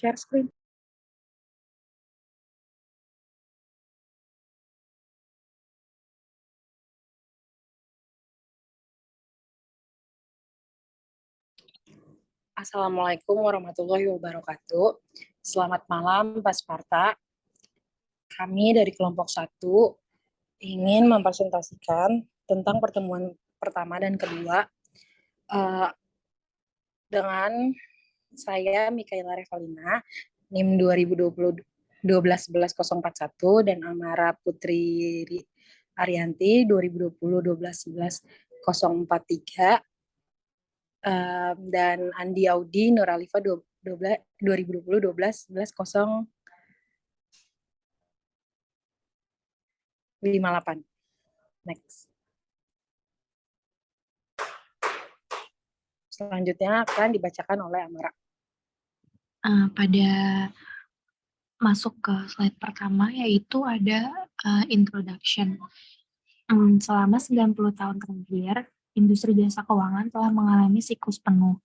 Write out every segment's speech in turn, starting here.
Share screen. Assalamualaikum warahmatullahi wabarakatuh. Selamat malam, Pak Sparta. Kami dari kelompok 1 ingin mempresentasikan tentang pertemuan pertama dan kedua dengan saya, Mikaela Revalina, NIM 2020 12-11-041, dan Amara Putri Arianti 2020-12-11-043, dan Andi Audi Nuralifa 2020-12-11-058. Next. Selanjutnya akan dibacakan oleh Amara. Pada masuk ke slide pertama, yaitu ada introduction. Selama 90 tahun terakhir, industri jasa keuangan telah mengalami siklus penuh.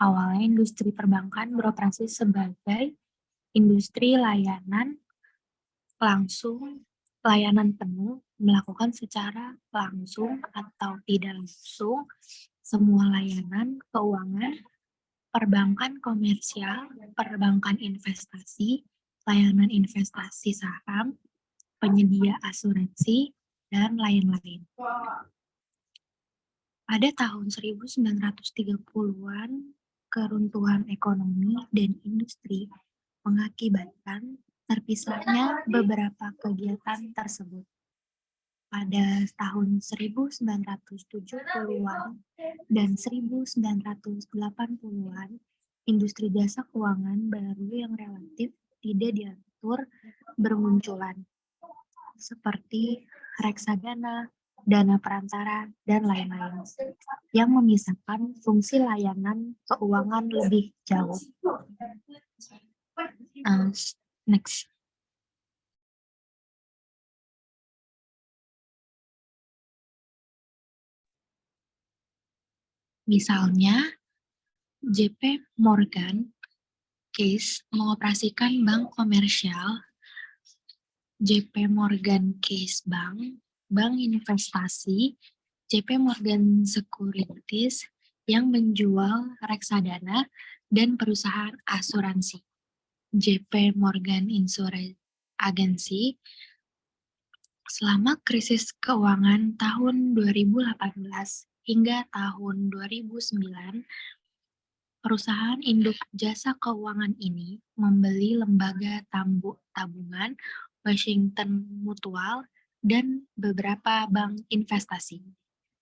Awalnya industri perbankan beroperasi sebagai industri layanan penuh, melakukan secara langsung atau tidak langsung semua layanan keuangan, perbankan komersial, perbankan investasi, layanan investasi saham, penyedia asuransi, dan lain-lain. Pada tahun 1930-an, keruntuhan ekonomi dan industri mengakibatkan terpisahnya beberapa kegiatan tersebut. Pada tahun 1970-an dan 1980-an, industri jasa keuangan baru yang relatif tidak diatur bermunculan, seperti reksadana, dana perantara, dan lain-lain, yang memisahkan fungsi layanan keuangan lebih jauh. Next. Misalnya, JP Morgan Chase mengoperasikan bank komersial, JP Morgan Chase Bank, bank investasi, JP Morgan Securities yang menjual reksadana dan perusahaan asuransi, JP Morgan Insurance Agency. Selama krisis keuangan tahun 2018 hingga tahun 2009, perusahaan induk jasa keuangan ini membeli lembaga tabungan, Washington Mutual, dan beberapa bank investasi,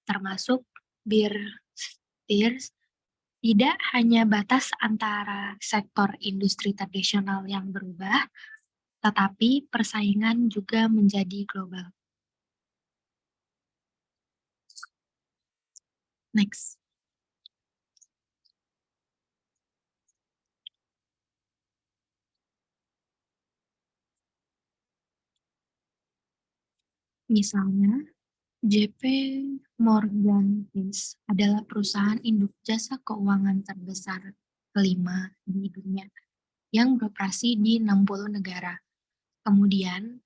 termasuk Bear Stearns. Tidak hanya batas antara sektor industri tradisional yang berubah, tetapi persaingan juga menjadi global. Next. Misalnya, JP Morgan Chase adalah perusahaan induk jasa keuangan terbesar kelima di dunia yang beroperasi di 60 negara. Kemudian,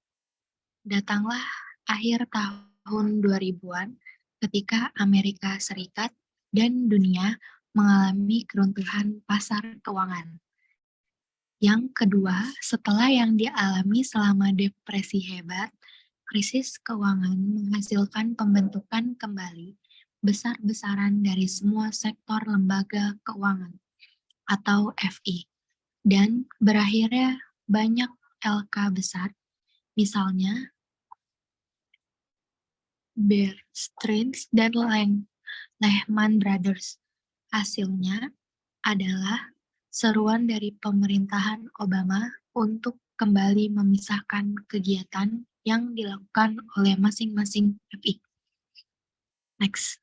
datanglah akhir tahun 2000-an ketika Amerika Serikat dan dunia mengalami keruntuhan pasar keuangan. Yang kedua, setelah yang dialami selama depresi hebat, krisis keuangan menghasilkan pembentukan kembali besar-besaran dari semua sektor lembaga keuangan atau FI, dan berakhirnya banyak LK besar, misalnya Bear Stearns dan Lehman Brothers. Hasilnya adalah seruan dari pemerintahan Obama untuk kembali memisahkan kegiatan yang dilakukan oleh masing-masing FI. Next.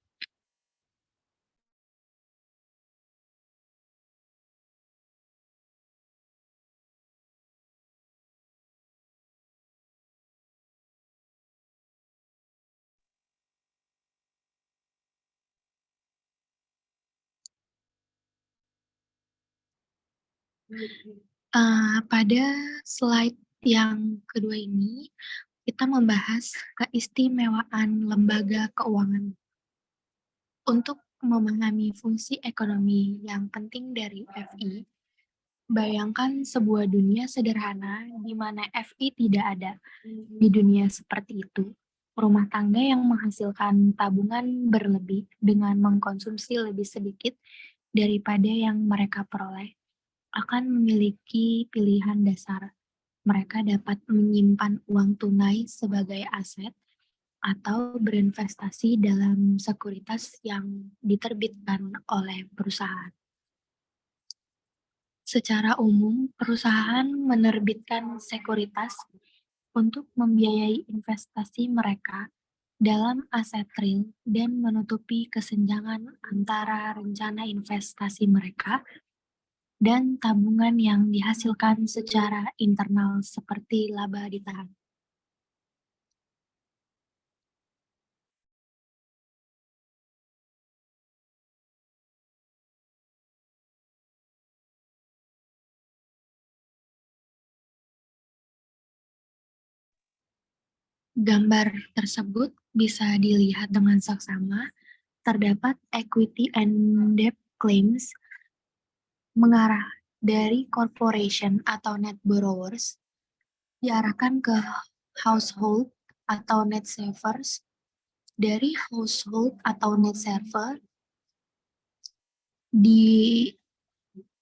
Pada slide yang kedua ini, kita membahas keistimewaan lembaga keuangan. Untuk memahami fungsi ekonomi yang penting dari FI, bayangkan sebuah dunia sederhana di mana FI tidak ada. Di dunia seperti itu, rumah tangga yang menghasilkan tabungan berlebih dengan mengkonsumsi lebih sedikit daripada yang mereka peroleh akan memiliki pilihan dasar. Mereka dapat menyimpan uang tunai sebagai aset atau berinvestasi dalam sekuritas yang diterbitkan oleh perusahaan. Secara umum, perusahaan menerbitkan sekuritas untuk membiayai investasi mereka dalam aset real dan menutupi kesenjangan antara rencana investasi mereka dan tabungan yang dihasilkan secara internal seperti laba ditahan. Gambar tersebut bisa dilihat dengan saksama. Terdapat equity and debt claims mengarah dari corporation atau net borrowers diarahkan ke household atau net savers, dari household atau net saver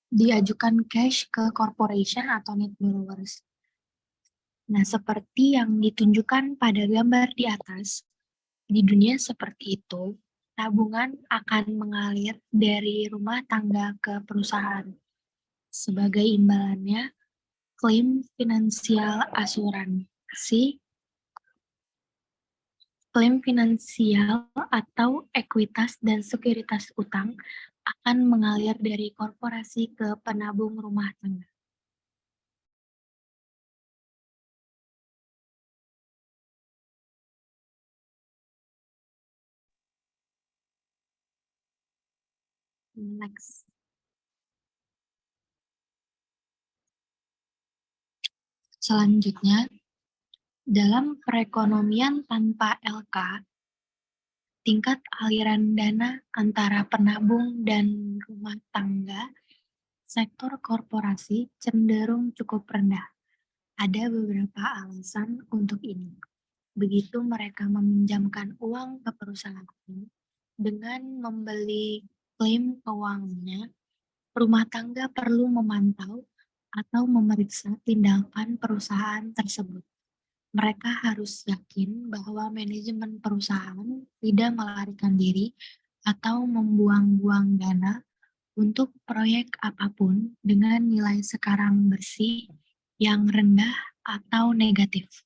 diajukan cash ke corporation atau net borrowers. Nah, seperti yang ditunjukkan pada gambar di atas, di dunia seperti itu, tabungan akan mengalir dari rumah tangga ke perusahaan. Sebagai imbalannya, klaim finansial asuransi, klaim finansial atau ekuitas dan sekuritas utang akan mengalir dari korporasi ke penabung rumah tangga. Next. Selanjutnya, dalam perekonomian tanpa LK, tingkat aliran dana antara penabung dan rumah tangga sektor korporasi cenderung cukup rendah. Ada beberapa alasan untuk ini. Begitu mereka meminjamkan uang ke perusahaan dengan membeli klaim keuangannya, rumah tangga perlu memantau atau memeriksa tindakan perusahaan tersebut. Mereka harus yakin bahwa manajemen perusahaan tidak melarikan diri atau membuang-buang dana untuk proyek apapun dengan nilai sekarang bersih yang rendah atau negatif.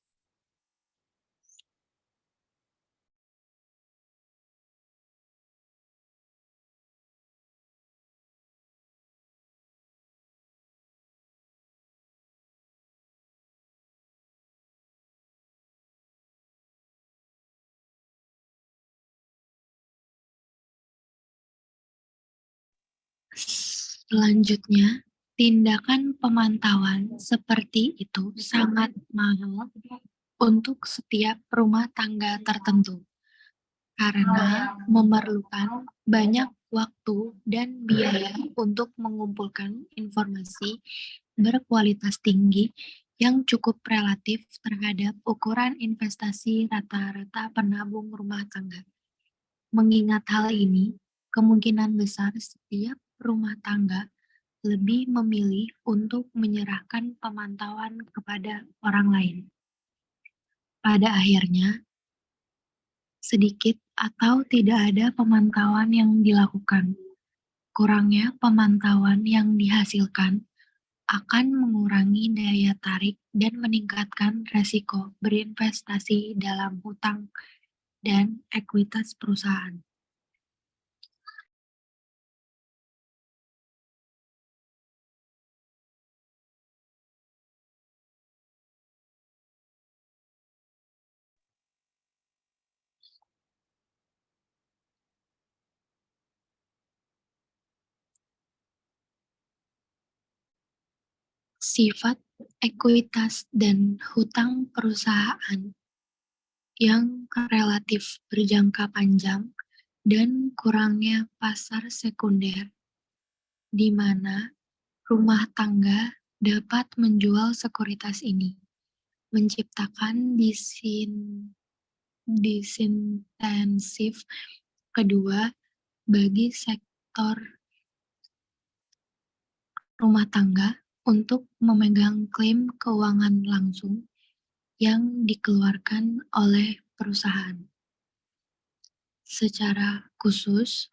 Selanjutnya, tindakan pemantauan seperti itu sangat mahal untuk setiap rumah tangga tertentu karena memerlukan banyak waktu dan biaya untuk mengumpulkan informasi berkualitas tinggi yang cukup relatif terhadap ukuran investasi rata-rata penabung rumah tangga. Mengingat hal ini, kemungkinan besar setiap rumah tangga lebih memilih untuk menyerahkan pemantauan kepada orang lain. Pada akhirnya, sedikit atau tidak ada pemantauan yang dilakukan. Kurangnya pemantauan yang dihasilkan akan mengurangi daya tarik dan meningkatkan resiko berinvestasi dalam hutang dan ekuitas perusahaan. Sifat ekuitas dan hutang perusahaan yang relatif berjangka panjang dan kurangnya pasar sekunder, di mana rumah tangga dapat menjual sekuritas ini, menciptakan disintensif kedua bagi sektor rumah tangga untuk memegang klaim keuangan langsung yang dikeluarkan oleh perusahaan. Secara khusus,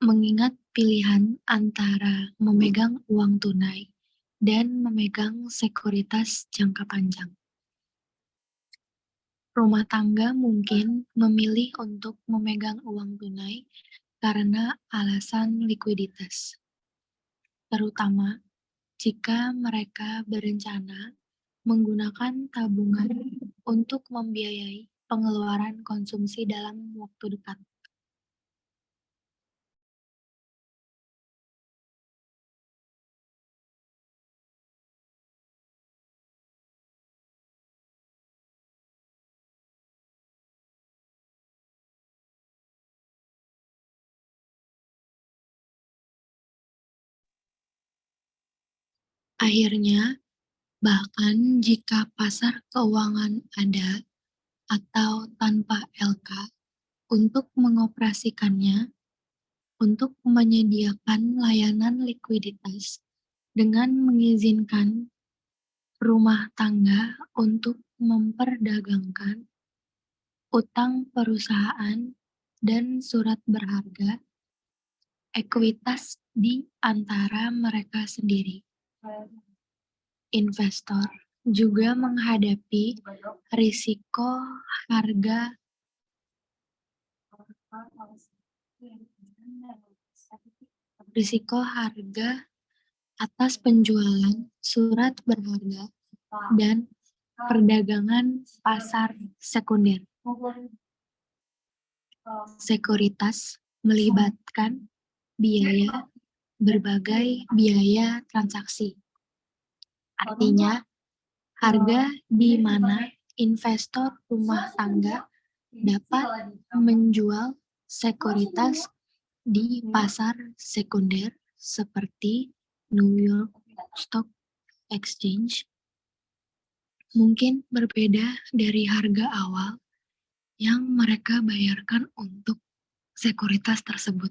mengingat pilihan antara memegang uang tunai dan memegang sekuritas jangka panjang. Rumah tangga mungkin memilih untuk memegang uang tunai karena alasan likuiditas, terutama jika mereka berencana menggunakan tabungan untuk membiayai pengeluaran konsumsi dalam waktu dekat. Akhirnya, bahkan jika pasar keuangan ada atau tanpa LK untuk mengoperasikannya, untuk menyediakan layanan likuiditas dengan mengizinkan rumah tangga untuk memperdagangkan utang perusahaan dan surat berharga ekuitas di antara mereka sendiri. Investor juga menghadapi risiko harga atas penjualan surat berharga dan perdagangan pasar sekunder. Sekuritas melibatkan berbagai biaya transaksi. Artinya, harga di mana investor rumah tangga dapat menjual sekuritas di pasar sekunder seperti New York Stock Exchange mungkin berbeda dari harga awal yang mereka bayarkan untuk sekuritas tersebut.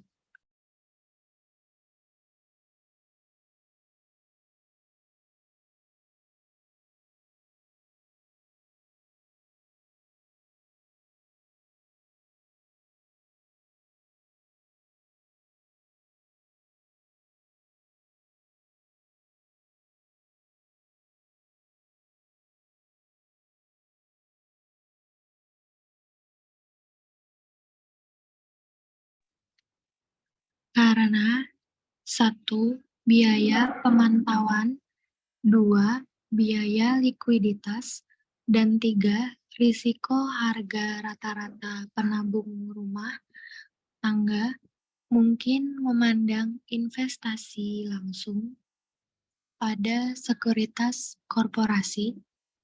Karena 1. Biaya pemantauan, 2. Biaya likuiditas, dan 3. Risiko harga rata-rata penabung rumah tangga mungkin memandang investasi langsung pada sekuritas korporasi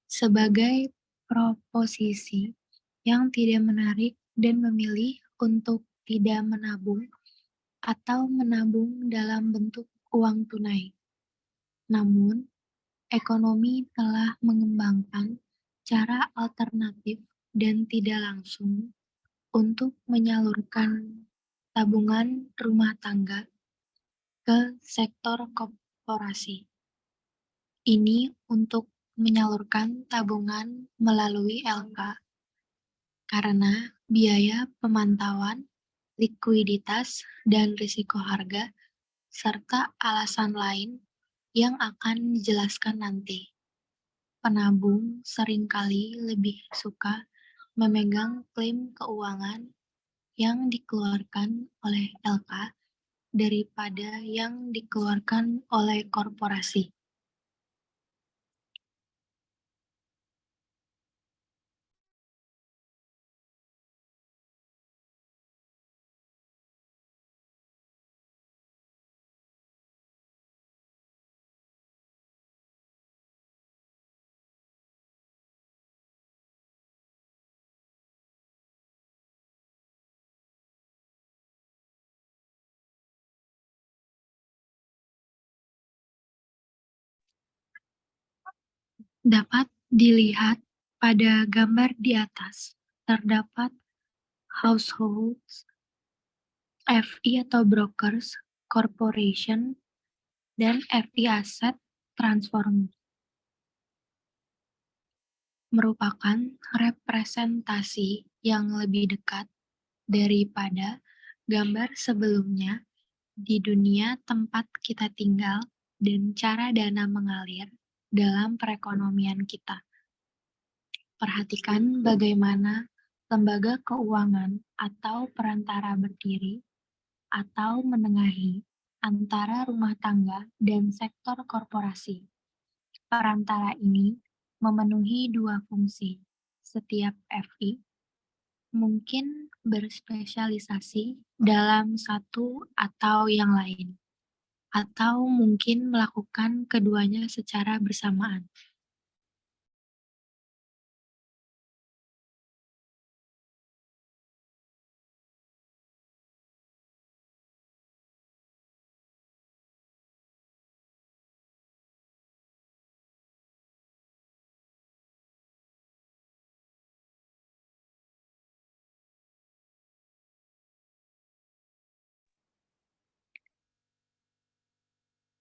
sebagai proposisi yang tidak menarik dan memilih untuk tidak menabung atau menabung dalam bentuk uang tunai. Namun, ekonomi telah mengembangkan cara alternatif dan tidak langsung untuk menyalurkan tabungan rumah tangga ke sektor korporasi. Ini untuk menyalurkan tabungan melalui LK, karena biaya pemantauan, likuiditas, dan risiko harga, serta alasan lain yang akan dijelaskan nanti. Penabung seringkali lebih suka memegang klaim keuangan yang dikeluarkan oleh LK daripada yang dikeluarkan oleh korporasi. Dapat dilihat pada gambar di atas, terdapat households, FI atau brokers, corporation, dan FI asset transformer, merupakan representasi yang lebih dekat daripada gambar sebelumnya di dunia tempat kita tinggal dan cara dana mengalir dalam perekonomian kita. Perhatikan bagaimana lembaga keuangan atau perantara berdiri atau menengahi antara rumah tangga dan sektor korporasi. Perantara ini memenuhi dua fungsi. Setiap FI mungkin berspesialisasi dalam satu atau yang lain, atau mungkin melakukan keduanya secara bersamaan.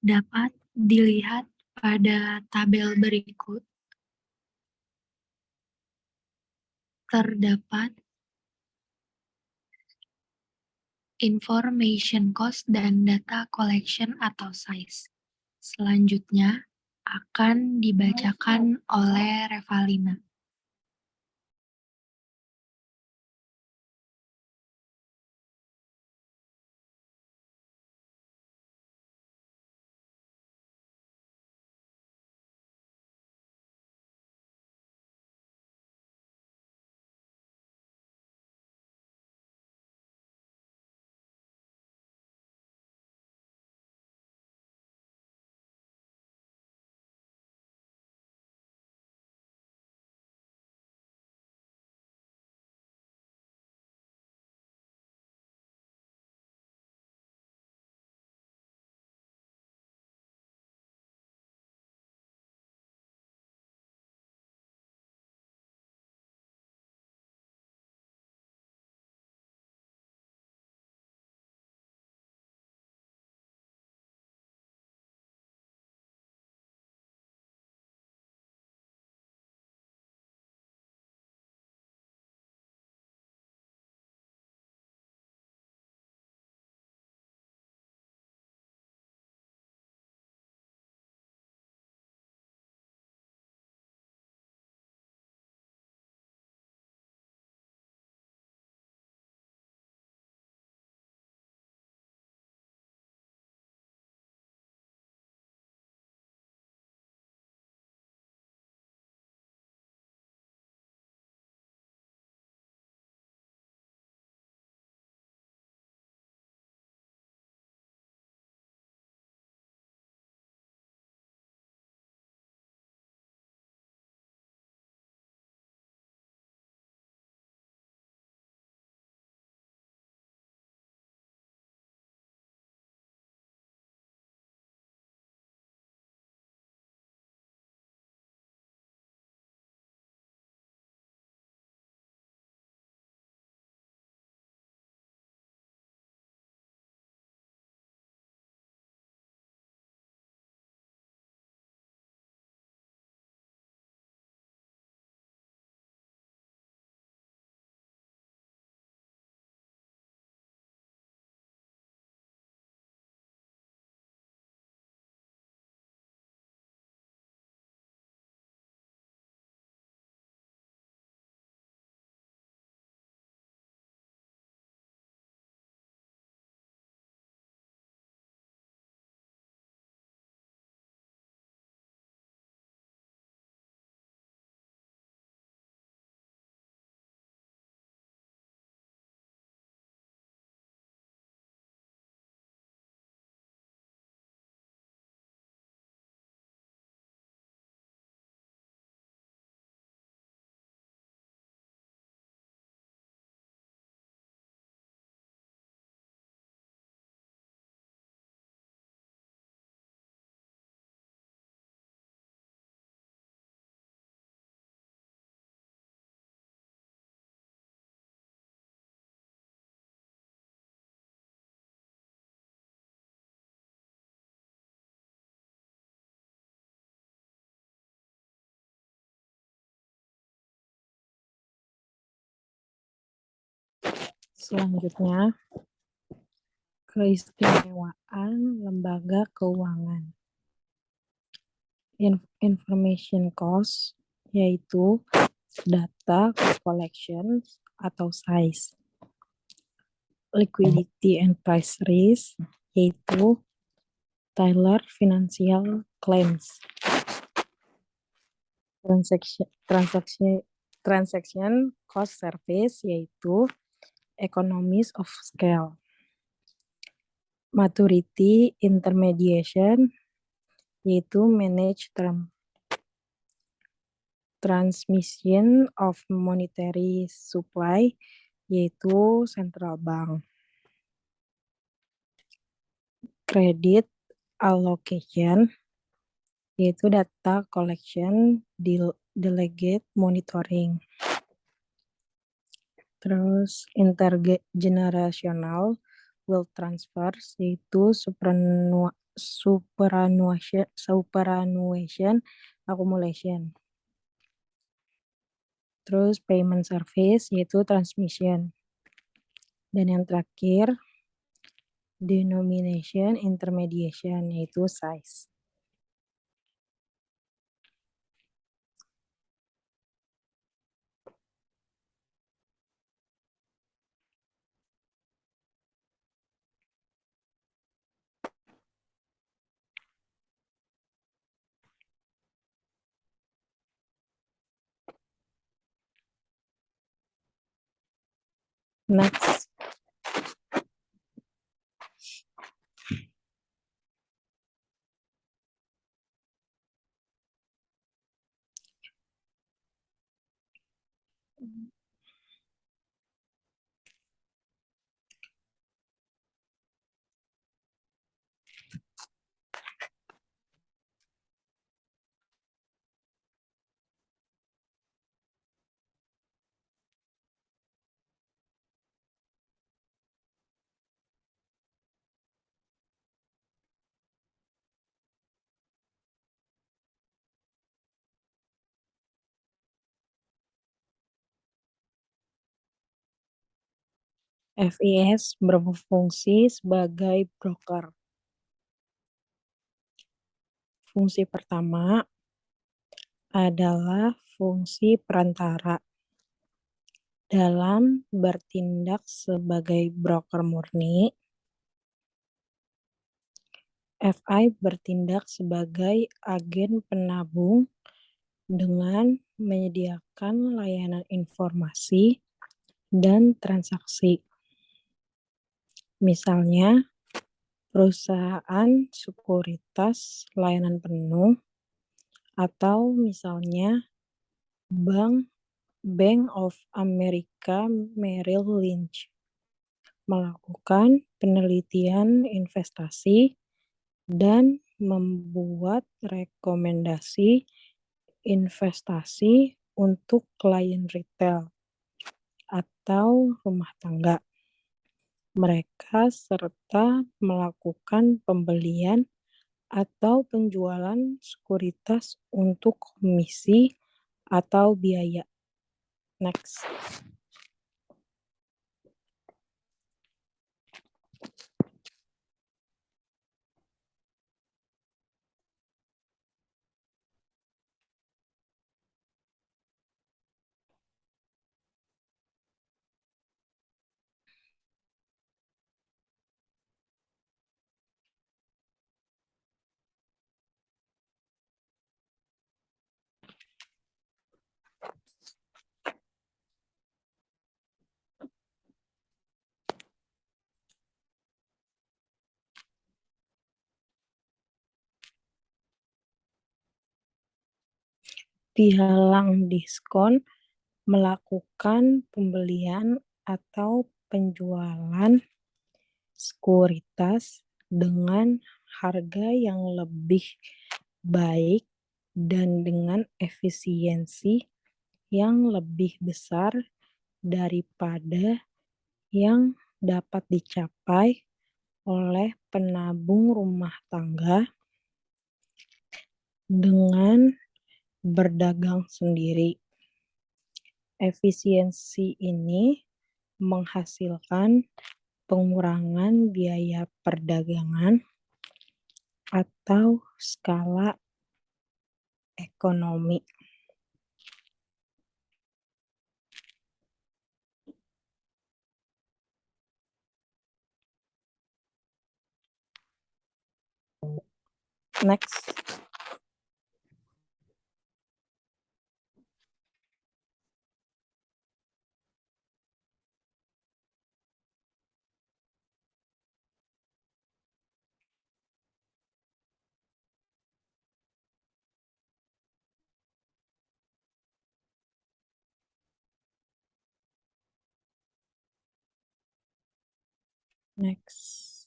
Dapat dilihat pada tabel berikut, terdapat information cost dan data collection atau size. Selanjutnya akan dibacakan oleh Revalina. Selanjutnya, keistimewaan lembaga keuangan. Information cost yaitu data collection atau size. Liquidity and price risk yaitu Tyler Financial Claims. Transaction cost service yaitu economies of scale. Maturity intermediation yaitu manage term. Transmission of monetary supply yaitu central bank. Credit allocation yaitu data collection, delegate monitoring. Terus intergenerational wealth transfers yaitu superannuation accumulation. Terus payment service yaitu transmission. Dan yang terakhir denomination intermediation yaitu size. Next. FIS berfungsi sebagai broker. Fungsi pertama adalah fungsi perantara. Dalam bertindak sebagai broker murni, FI bertindak sebagai agen penabung dengan menyediakan layanan informasi dan transaksi. Misalnya, perusahaan sekuritas layanan penuh, atau misalnya Bank of America Merrill Lynch melakukan penelitian investasi dan membuat rekomendasi investasi untuk klien retail atau rumah tangga. Mereka serta melakukan pembelian atau penjualan sekuritas untuk komisi atau biaya. Next. Pialang diskon melakukan pembelian atau penjualan sekuritas dengan harga yang lebih baik dan dengan efisiensi yang lebih besar daripada yang dapat dicapai oleh penabung rumah tangga dengan berdagang sendiri. Efisiensi ini menghasilkan pengurangan biaya perdagangan atau skala ekonomi. Next. Next.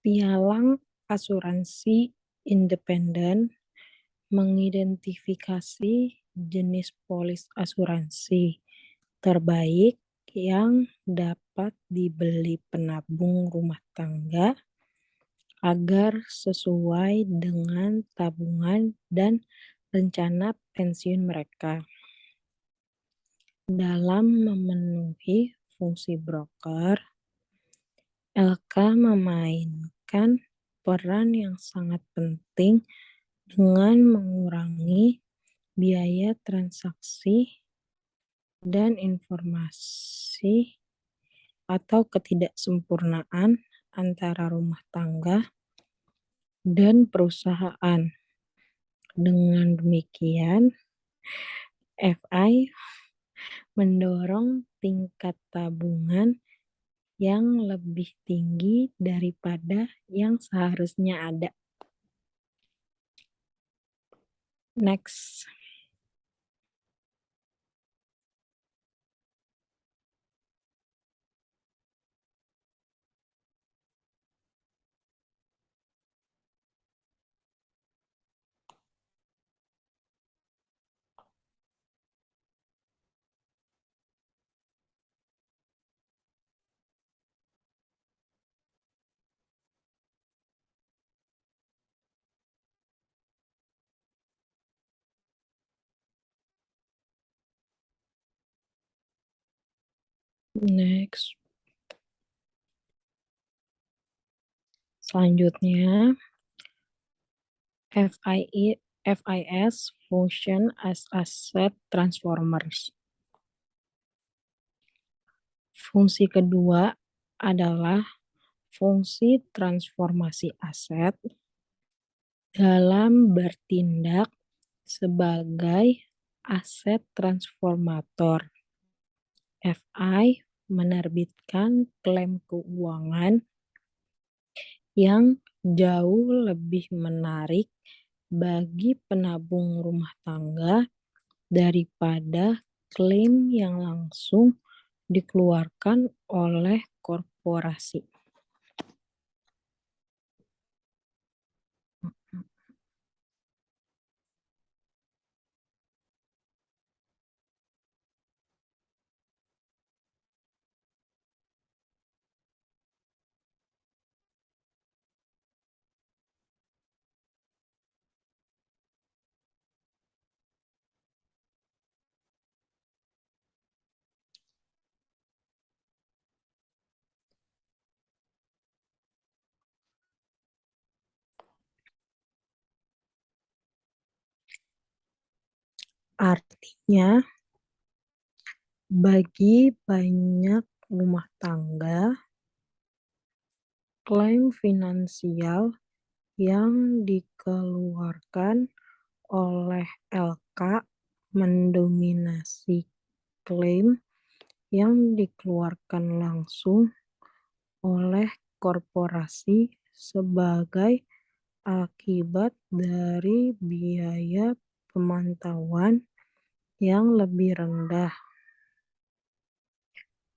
Pialang asuransi independen mengidentifikasi jenis polis asuransi terbaik yang dapat dibeli penabung rumah tangga agar sesuai dengan tabungan dan rencana pensiun mereka. Dalam memenuhi fungsi broker, LK memainkan peran yang sangat penting dengan mengurangi biaya transaksi dan informasi atau ketidaksempurnaan antara rumah tangga dan perusahaan. Dengan demikian, FI mendorong tingkat tabungan yang lebih tinggi daripada yang seharusnya ada. Next. Next. Selanjutnya, FIS function as asset transformers. Fungsi kedua adalah fungsi transformasi aset dalam bertindak sebagai aset transformator. FI menerbitkan klaim keuangan yang jauh lebih menarik bagi penabung rumah tangga daripada klaim yang langsung dikeluarkan oleh korporasi. Artinya, bagi banyak rumah tangga, klaim finansial yang dikeluarkan oleh LK mendominasi klaim yang dikeluarkan langsung oleh korporasi sebagai akibat dari biaya pemantauan yang lebih rendah,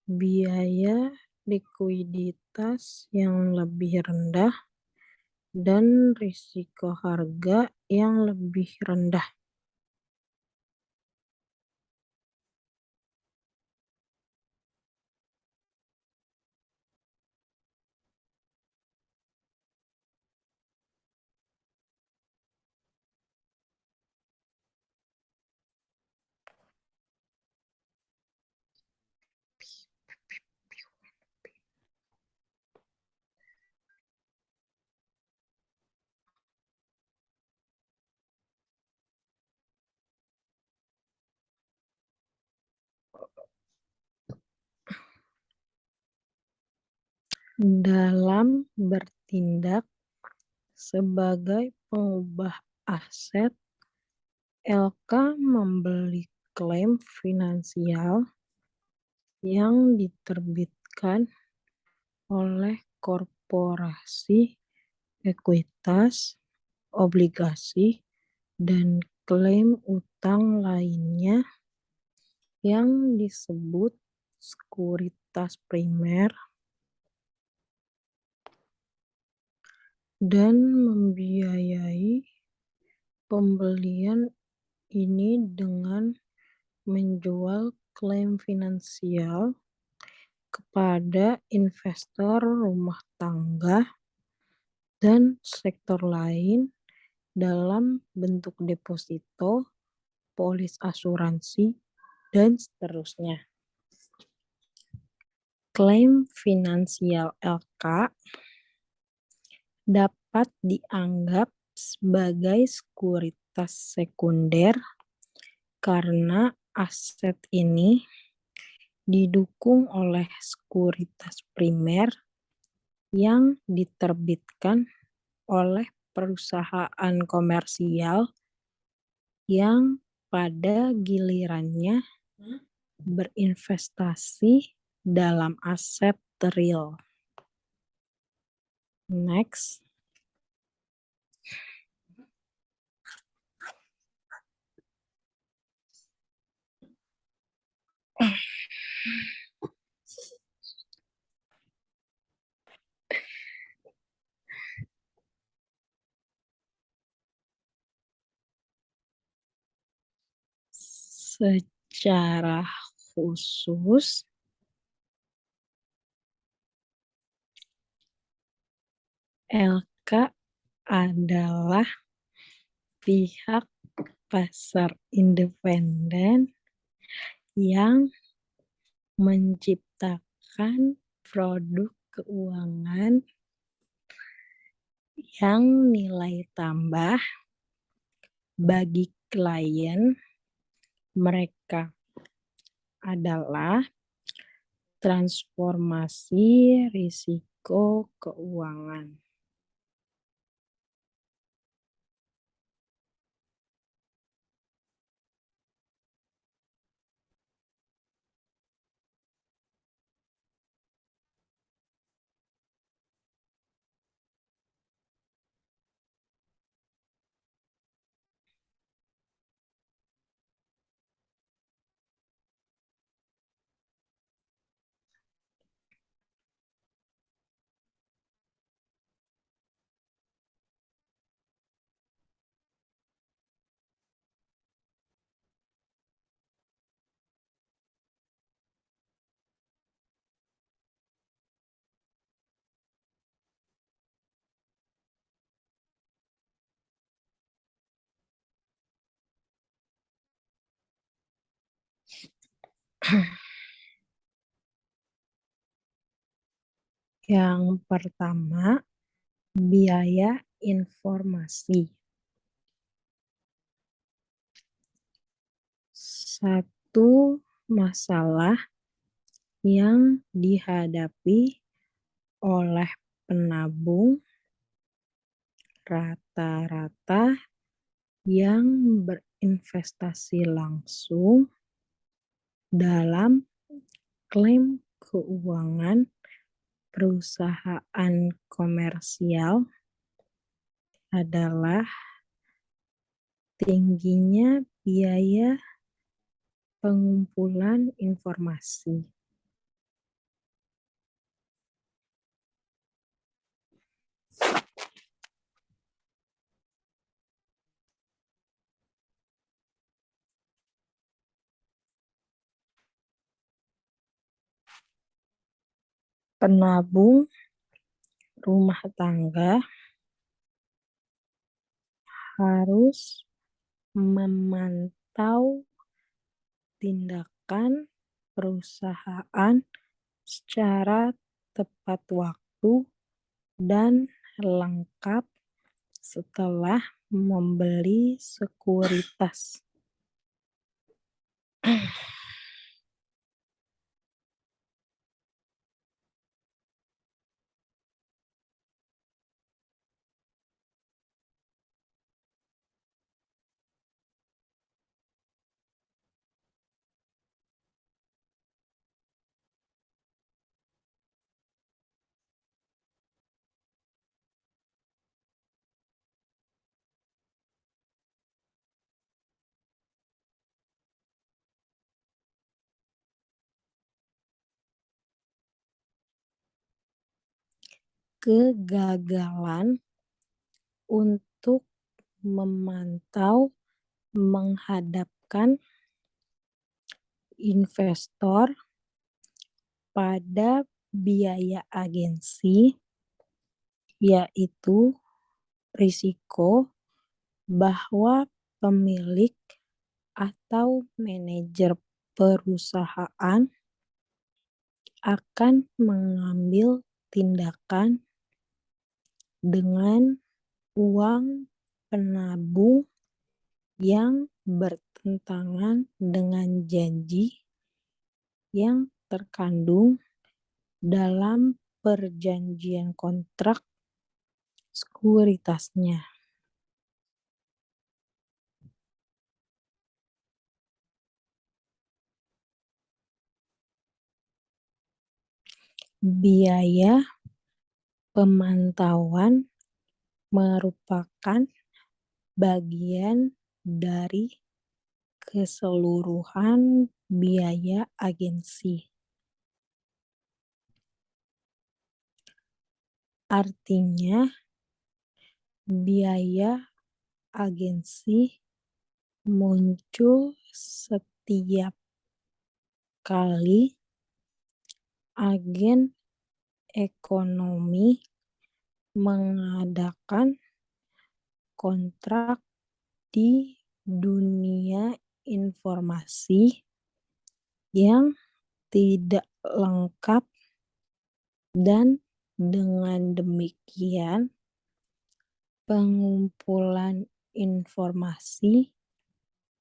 biaya likuiditas yang lebih rendah, dan risiko harga yang lebih rendah. dalam bertindak sebagai pengubah aset, LK membeli klaim finansial yang diterbitkan oleh korporasi, ekuitas, obligasi, dan klaim utang lainnya yang disebut sekuritas primer dan membiayai pembelian ini dengan menjual klaim finansial kepada investor rumah tangga dan sektor lain dalam bentuk deposito, polis asuransi, dan seterusnya. Klaim finansial LK dapat dianggap sebagai sekuritas sekunder karena aset ini didukung oleh sekuritas primer yang diterbitkan oleh perusahaan komersial yang pada gilirannya berinvestasi dalam aset real. Next. Secara khusus, LK adalah pihak pasar independen yang menciptakan produk keuangan yang nilai tambah bagi klien mereka adalah transformasi risiko keuangan. Yang pertama, biaya informasi. Satu masalah yang dihadapi oleh penabung rata-rata yang berinvestasi langsung dalam klaim keuangan perusahaan komersial adalah tingginya biaya pengumpulan informasi. Penabung rumah tangga harus memantau tindakan perusahaan secara tepat waktu dan lengkap setelah membeli sekuritas. kegagalan untuk memantau menghadapkan investor pada biaya agensi, yaitu risiko bahwa pemilik atau manajer perusahaan akan mengambil tindakan dengan uang penabung yang bertentangan dengan janji yang terkandung dalam perjanjian kontrak sekuritasnya. Biaya pemantauan merupakan bagian dari keseluruhan biaya agensi. Artinya, biaya agensi muncul setiap kali agen ekonomi mengadakan kontrak di dunia informasi yang tidak lengkap, dan dengan demikian pengumpulan informasi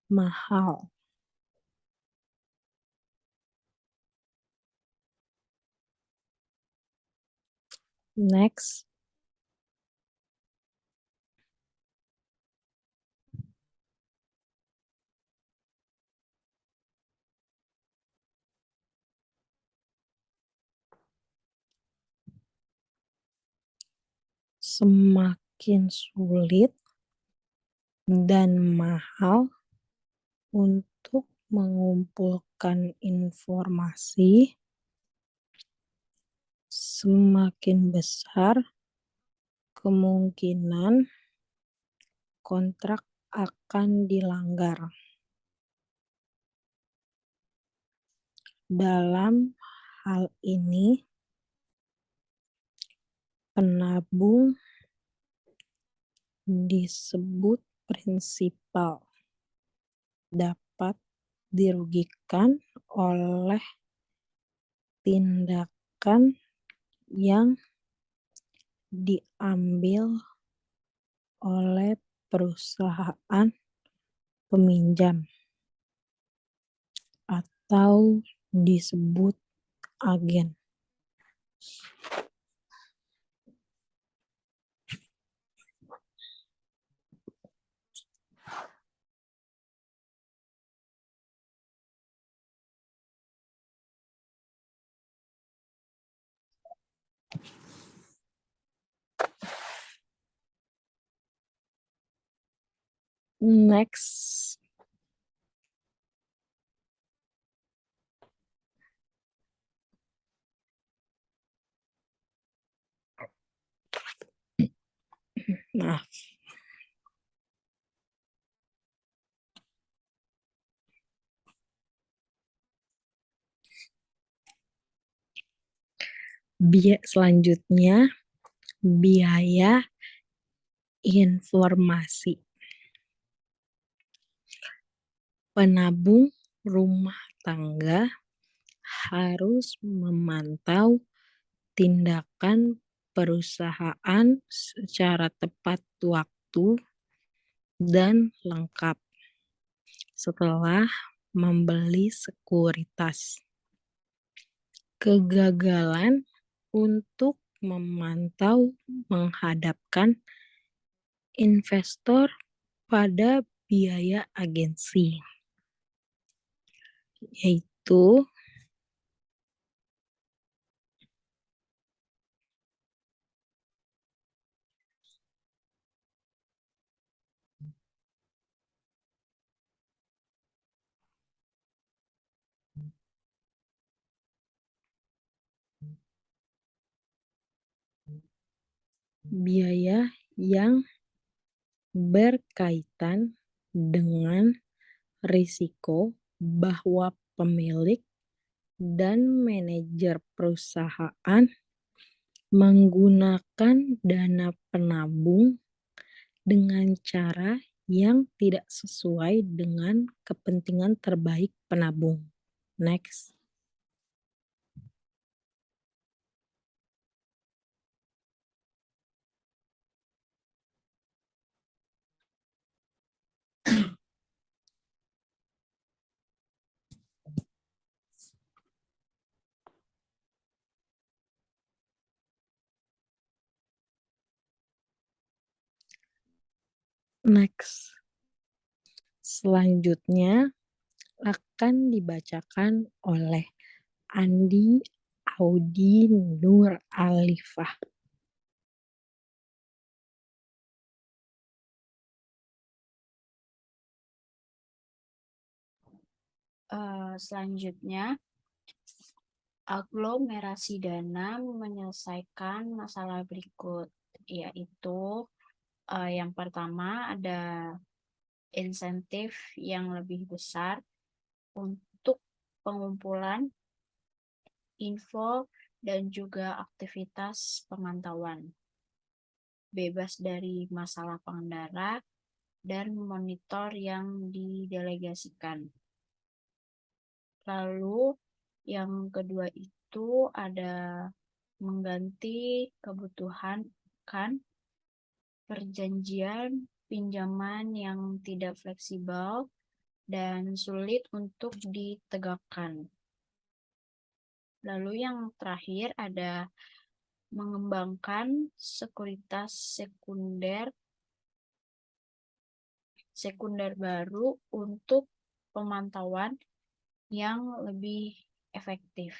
mahal. Next. Semakin sulit dan mahal untuk mengumpulkan informasi, semakin besar kemungkinan kontrak akan dilanggar. Dalam hal ini, penabung disebut prinsipal dapat dirugikan oleh tindakan yang diambil oleh perusahaan peminjam atau disebut agen. Next. Nah, selanjutnya biaya informasi. Penabung rumah tangga harus memantau tindakan perusahaan secara tepat waktu dan lengkap setelah membeli sekuritas. Kegagalan untuk memantau menghadapkan investor pada biaya agensi, yaitu biaya yang berkaitan dengan risiko bahwa pemilik dan manajer perusahaan menggunakan dana penabung dengan cara yang tidak sesuai dengan kepentingan terbaik penabung. Next. Next. Selanjutnya akan dibacakan oleh Andi Audi Nur Alifah. Selanjutnya, aglomerasi dana menyelesaikan masalah berikut, yaitu yang pertama ada insentif yang lebih besar untuk pengumpulan info dan juga aktivitas pemantauan, bebas dari masalah pengendara dan monitor yang didelegasikan. Lalu yang kedua itu ada mengganti kebutuhan perjanjian pinjaman yang tidak fleksibel dan sulit untuk ditegakkan. Lalu yang terakhir ada mengembangkan sekuritas sekunder baru untuk pemantauan yang lebih efektif.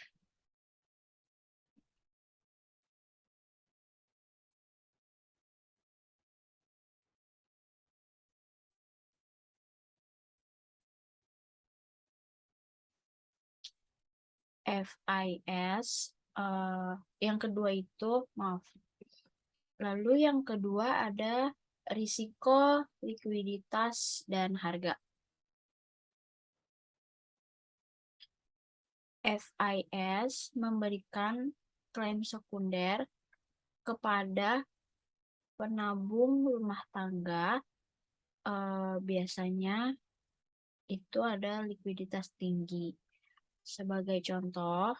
FIS yang kedua itu lalu yang kedua ada risiko likuiditas dan harga. FIS memberikan klaim sekunder kepada penabung rumah tangga, biasanya itu ada likuiditas tinggi. Sebagai contoh,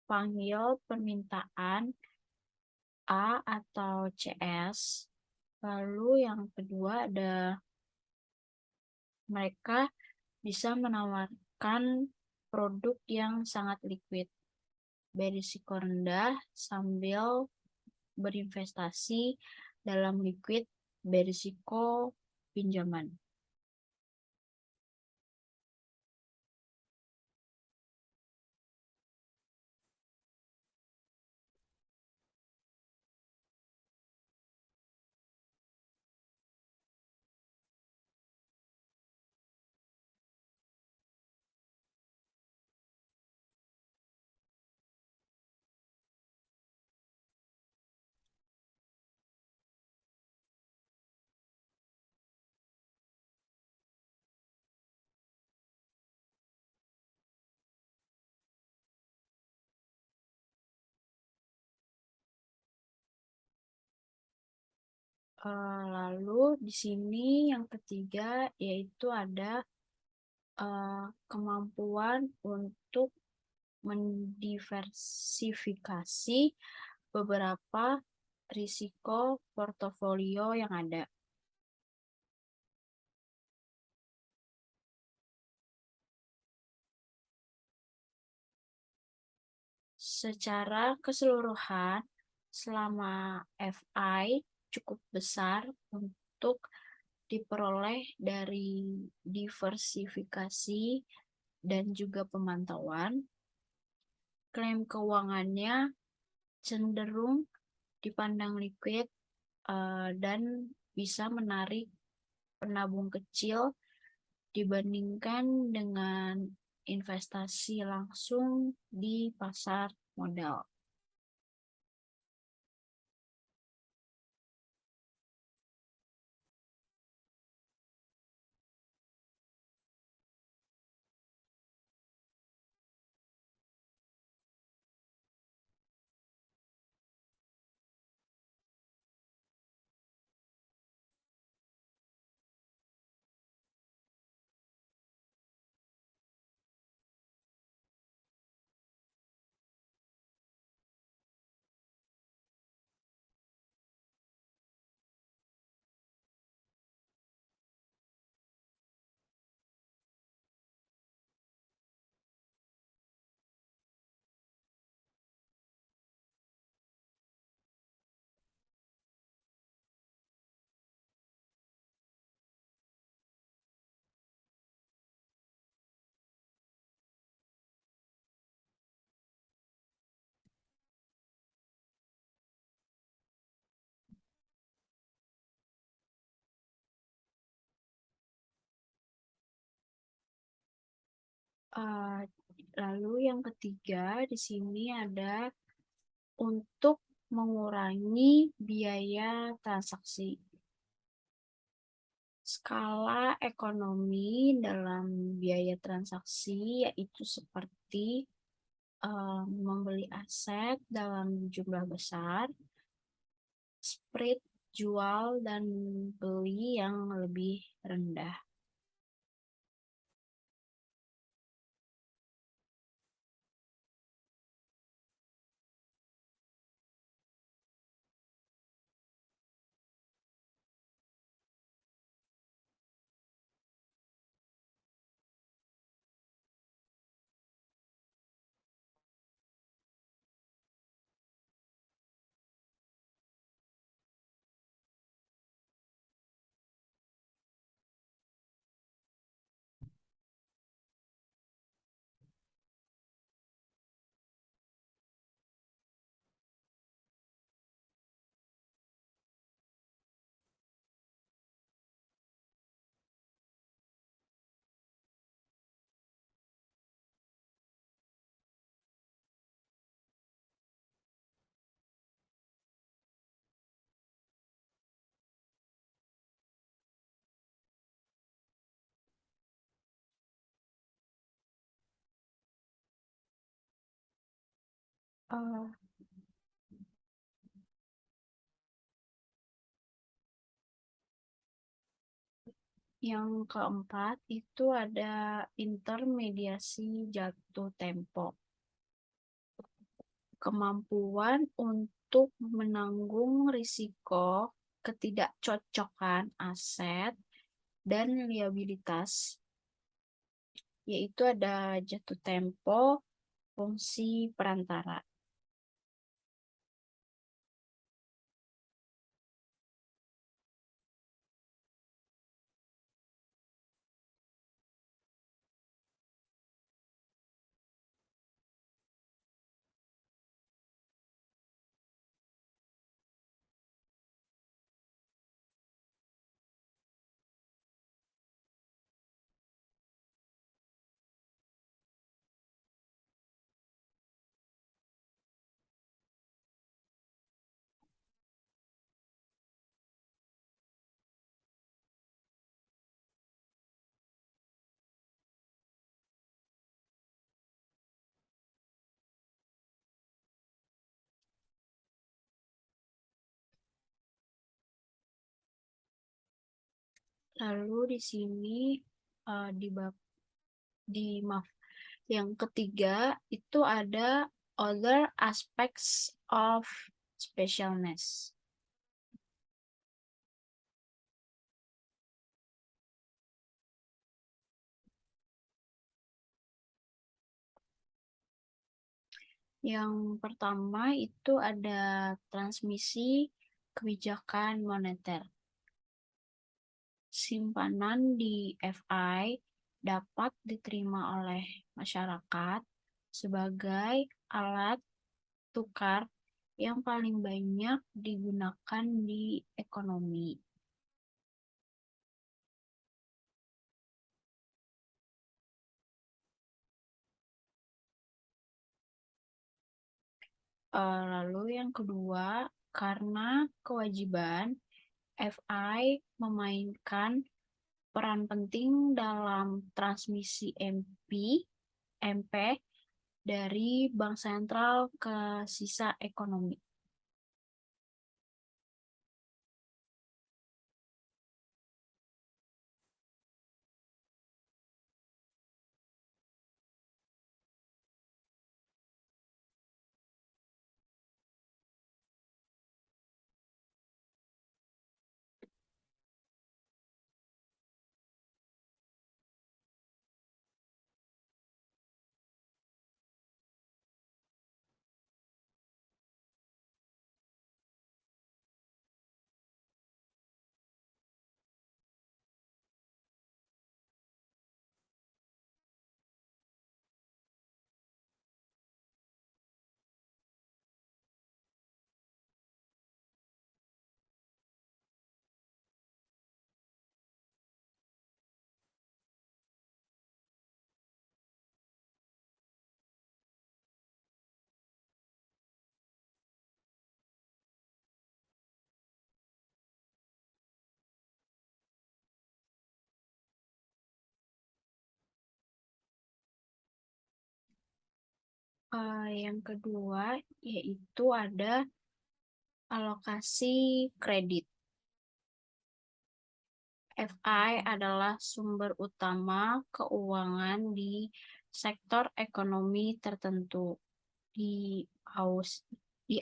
panggil permintaan A atau CS. Lalu yang kedua ada mereka bisa menawarkan produk yang sangat liquid, berisiko rendah sambil berinvestasi dalam liquid berisiko pinjaman. Lalu di sini yang ketiga yaitu ada kemampuan untuk mendiversifikasi beberapa risiko portofolio yang ada. Secara keseluruhan, selama FI cukup besar untuk diperoleh dari diversifikasi dan juga pemantauan, klaim keuangannya cenderung dipandang liquid dan bisa menarik penabung kecil dibandingkan dengan investasi langsung di pasar modal. Eh, Lalu yang ketiga di sini ada untuk mengurangi biaya transaksi. Skala ekonomi dalam biaya transaksi yaitu seperti membeli aset dalam jumlah besar, spread jual dan beli yang lebih rendah. Eh, yang keempat itu ada intermediasi jatuh tempo. Kemampuan untuk menanggung risiko ketidakcocokan aset dan liabilitas, yaitu ada jatuh tempo, fungsi perantara. Lalu di sini di bab di maaf yang ketiga itu ada other aspects of specialness. Yang pertama itu ada transmisi kebijakan moneter. Simpanan di FI dapat diterima oleh masyarakat sebagai alat tukar yang paling banyak digunakan di ekonomi. Lalu yang kedua, karena kewajiban FI memainkan peran penting dalam transmisi MP dari bank sentral ke sisa ekonomi. Yang kedua yaitu ada alokasi kredit. FI adalah sumber utama keuangan di sektor ekonomi tertentu. Di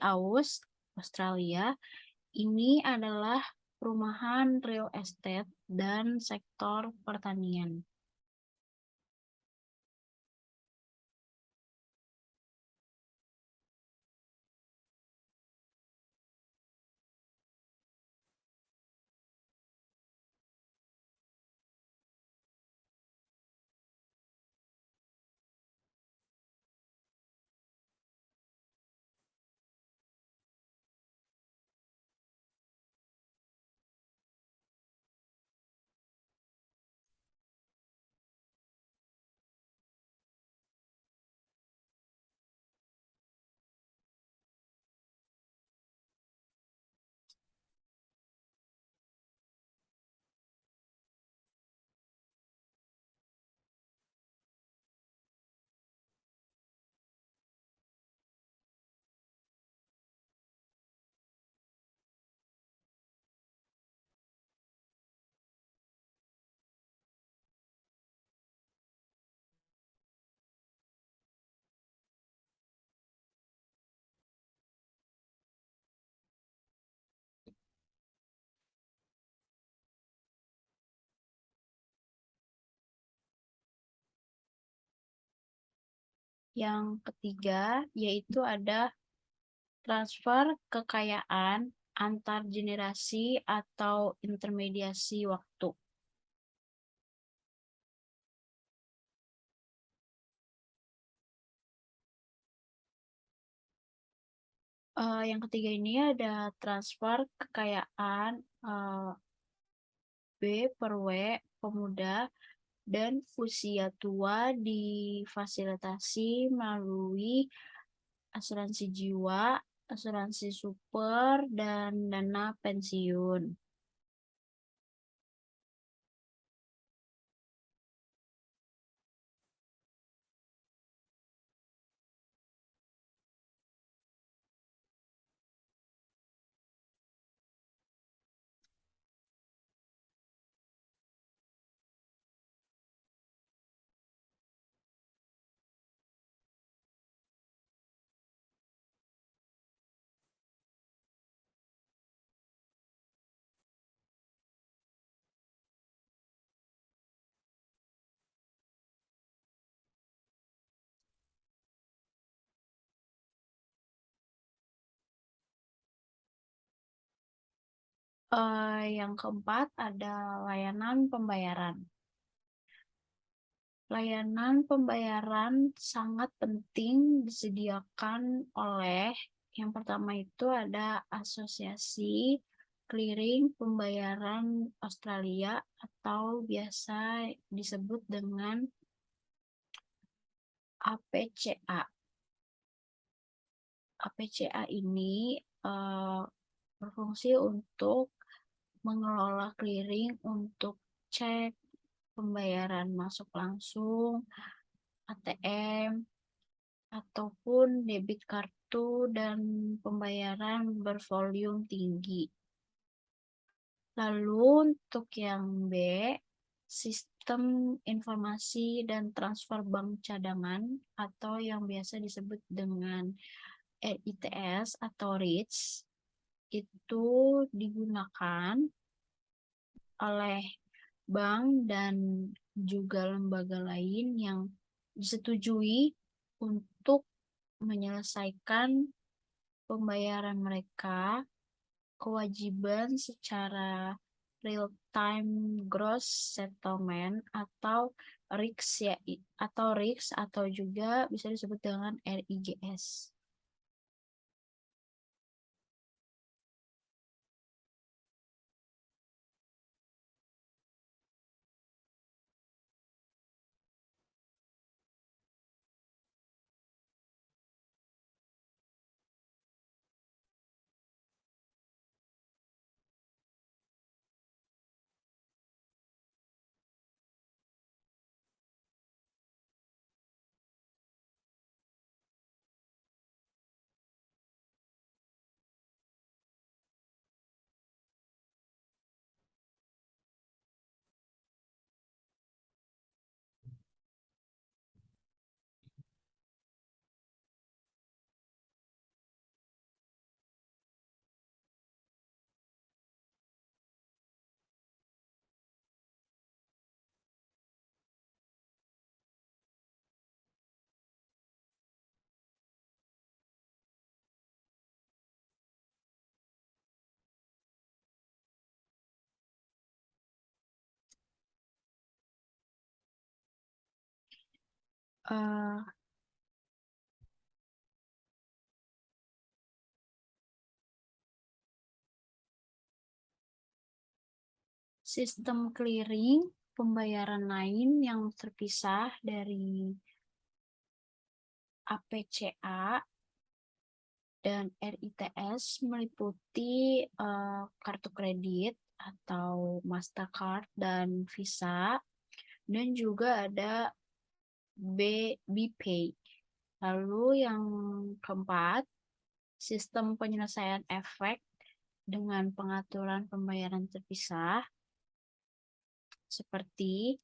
AUS, Australia, ini adalah perumahan real estate dan sektor pertanian. Yang ketiga yaitu ada transfer kekayaan antar generasi atau intermediasi waktu. Yang ketiga ini ada transfer kekayaan B per W pemuda dan usia tua difasilitasi melalui asuransi jiwa, asuransi super, dan dana pensiun. Yang keempat ada layanan pembayaran. Layanan pembayaran sangat penting disediakan oleh yang pertama itu ada Asosiasi Clearing Pembayaran Australia atau biasa disebut dengan APCA. APCA ini berfungsi untuk mengelola clearing untuk cek pembayaran masuk langsung, ATM, ataupun debit kartu dan pembayaran bervolume tinggi. Lalu untuk yang B, sistem informasi dan transfer bank cadangan atau yang biasa disebut dengan RITS atau RITS itu digunakan oleh bank dan juga lembaga lain yang disetujui untuk menyelesaikan pembayaran mereka kewajiban secara real-time gross settlement atau RIGS ya, atau RIGS atau juga bisa disebut dengan RIGS. eh, sistem clearing pembayaran lain yang terpisah dari APCA dan RITS meliputi kartu kredit atau Mastercard dan Visa, dan juga ada BPay. Lalu yang keempat, sistem penyelesaian efek dengan pengaturan pembayaran terpisah seperti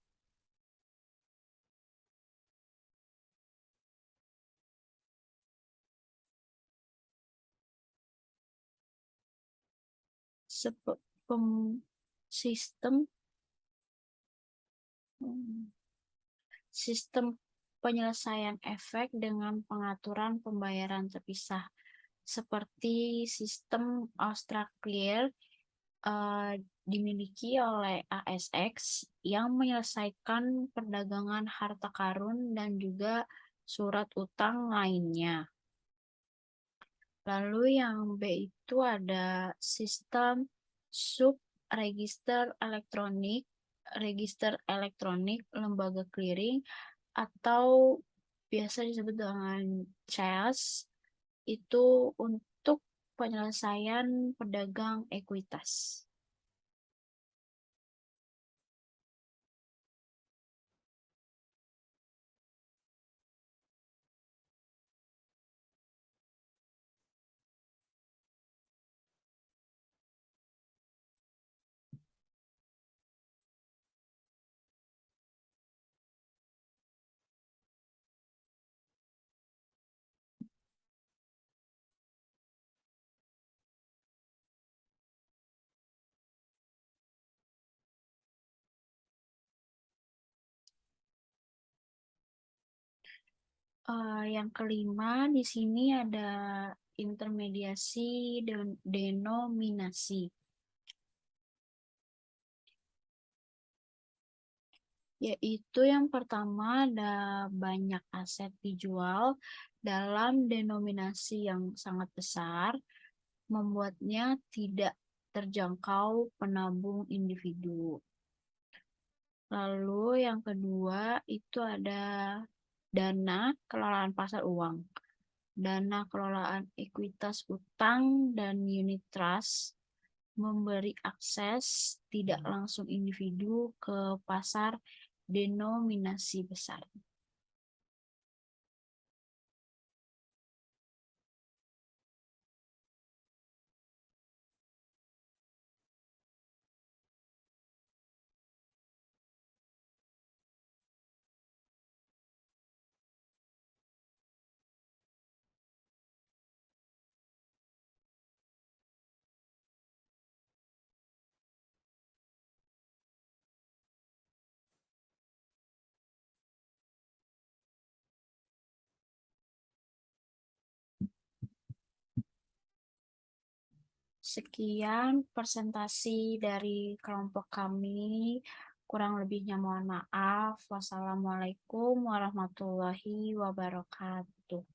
sistem penyelesaian efek dengan pengaturan pembayaran terpisah seperti sistem AustraClear dimiliki oleh ASX yang menyelesaikan perdagangan harta karun dan juga surat utang lainnya. Lalu yang B itu ada sistem sub-register elektronik lembaga clearing atau biasa disebut dengan CHES, itu untuk penyelesaian pedagang ekuitas. Yang kelima di sini ada intermediasi dan denominasi. Yaitu yang pertama ada banyak aset dijual dalam denominasi yang sangat besar, membuatnya tidak terjangkau penabung individu. Lalu yang kedua itu ada dana kelolaan pasar uang, dana kelolaan ekuitas utang dan unit trust, memberi akses tidak langsung individu ke pasar denominasi besar. Sekian presentasi dari kelompok kami. Kurang lebihnya mohon maaf. Wassalamualaikum warahmatullahi wabarakatuh.